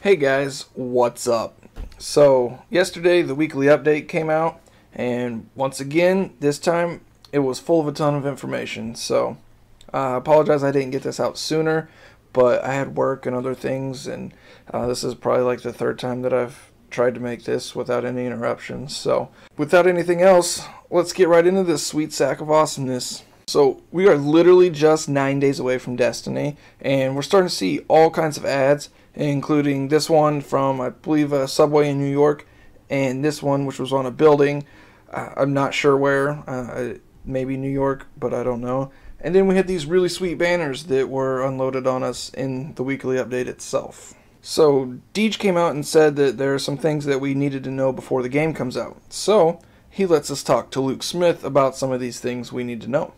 Hey guys, what's up? So, yesterday the weekly update came out, and once again, this time it was full of a ton of information. So, I apologize I didn't get this out sooner, but I had work and other things, and this is probably like the third time that I've tried to make this without any interruptions. So, without anything else, let's get right into this sweet sack of awesomeness. So, we are literally just 9 days away from Destiny, and we're starting to see all kinds of ads, including this one from, I believe, a Subway in New York, and this one which was on a building. I'm not sure where, maybe New York, but I don't know. And then we had these really sweet banners that were unloaded on us in the weekly update itself. So Deej came out and said that there are some things that we needed to know before the game comes out. So he lets us talk to Luke Smith about some of these things we need to know.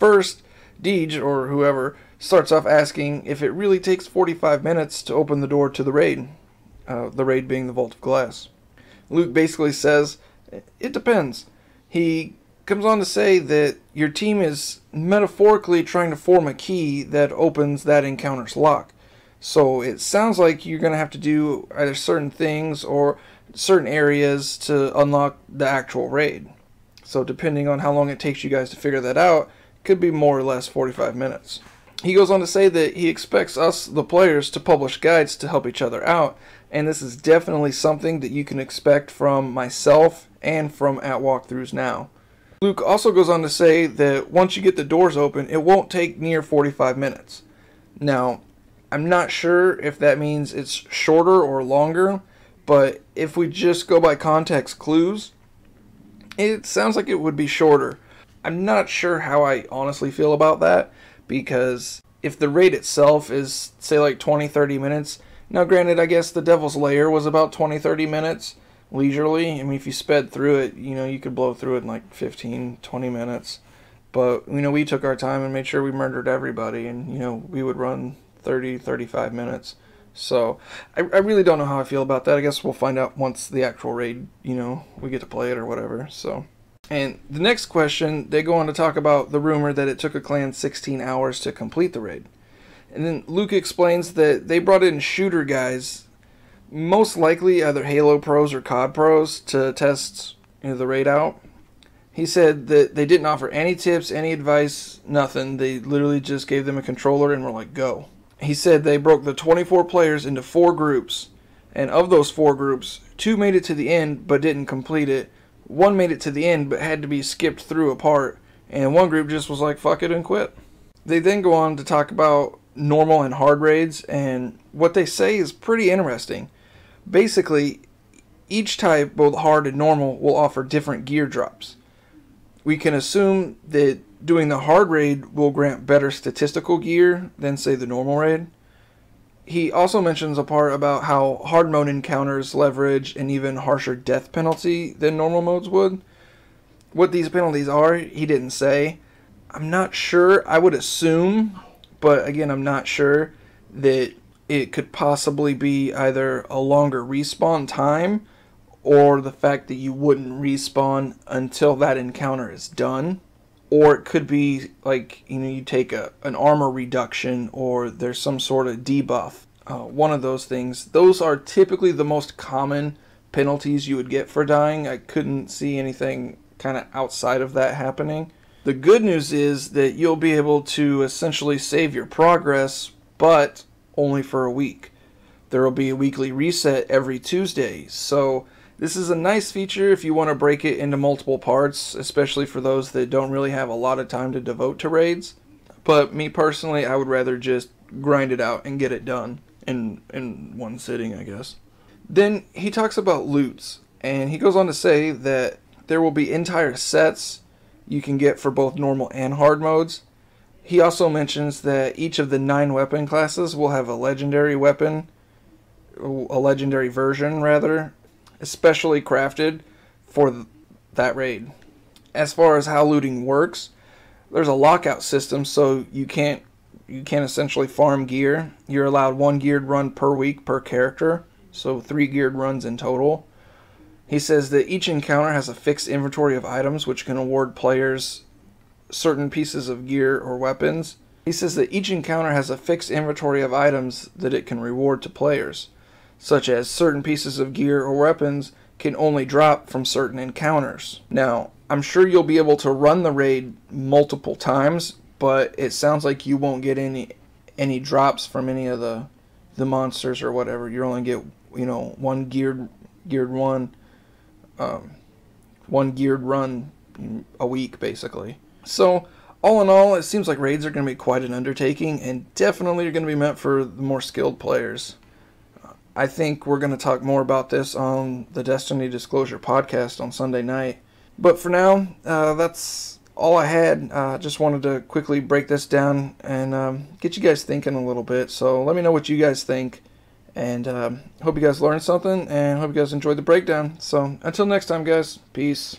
First, Deej, or whoever, starts off asking if it really takes 45 minutes to open the door to the raid being the Vault of Glass. Luke basically says, it depends. He comes on to say that your team is metaphorically trying to form a key that opens that encounter's lock. So it sounds like you're going to have to do either certain things or certain areas to unlock the actual raid. So depending on how long it takes you guys to figure that out, could be more or less 45 minutes. He goes on to say that he expects us, the players, to publish guides to help each other out, and this is definitely something that you can expect from myself and from at Walkthroughs Now. Luke also goes on to say that once you get the doors open, it won't take near 45 minutes. Now, I'm not sure if that means it's shorter or longer, but if we just go by context clues, it sounds like it would be shorter. I'm not sure how I honestly feel about that, because if the raid itself is, say, like 20-30 minutes, now granted, I guess the Devil's Lair was about 20-30 minutes, leisurely. I mean, if you sped through it, you could blow through it in like 15-20 minutes. But, we took our time and made sure we murdered everybody, and, we would run 30-35 minutes. So, I really don't know how I feel about that. I guess we'll find out once the actual raid, we get to play it or whatever, so. And the next question, they go on to talk about the rumor that it took a clan 16 hours to complete the raid. And then Luke explains that they brought in shooter guys, most likely either Halo pros or COD pros, to test the raid out. He said that they didn't offer any tips, any advice, nothing. They literally just gave them a controller and were like, go. He said they broke the 24 players into 4 groups, and of those 4 groups, 2 made it to the end but didn't complete it. 1 made it to the end but had to be skipped through a part, and 1 group just was like, fuck it, and quit. They then go on to talk about normal and hard raids, and what they say is pretty interesting. Basically, each type, both hard and normal, will offer different gear drops. We can assume that doing the hard raid will grant better statistical gear than, say, the normal raid. He also mentions a part about how hard mode encounters leverage an even harsher death penalty than normal modes would. What these penalties are, he didn't say. I'm not sure. I would assume, but again, I'm not sure, that it could possibly be either a longer respawn time or the fact that you wouldn't respawn until that encounter is done. Or it could be like, you take an armor reduction, or there's some sort of debuff. One of those things. Those are typically the most common penalties you would get for dying. I couldn't see anything kind of outside of that happening. The good news is that you'll be able to essentially save your progress, but only for a week. There will be a weekly reset every Tuesday, so this is a nice feature if you want to break it into multiple parts, especially for those that don't really have a lot of time to devote to raids. But me personally, I would rather just grind it out and get it done in one sitting, I guess. Then he talks about loots, and he goes on to say that there will be entire sets you can get for both normal and hard modes. He also mentions that each of the 9 weapon classes will have a legendary weapon, a legendary version rather, especially crafted for that raid. As far as how looting works, there's a lockout system, so you can't essentially farm gear. You're allowed 1 geared run per week per character, so 3 geared runs in total. He says that each encounter has a fixed inventory of items which can award players certain pieces of gear or weapons. He says that each encounter has a fixed inventory of items that it can reward to players. such as certain pieces of gear or weapons can only drop from certain encounters. Now, I'm sure you'll be able to run the raid multiple times, but it sounds like you won't get any drops from any of the monsters or whatever. You only get, one geared one geared run a week, basically. So, all in all, it seems like raids are going to be quite an undertaking, and definitely are going to be meant for the more skilled players. I think we're going to talk more about this on the Destiny Disclosure podcast on Sunday night. But for now, that's all I had. Just wanted to quickly break this down and get you guys thinking a little bit. So let me know what you guys think. And hope you guys learned something, and hope you guys enjoyed the breakdown. So until next time, guys, peace.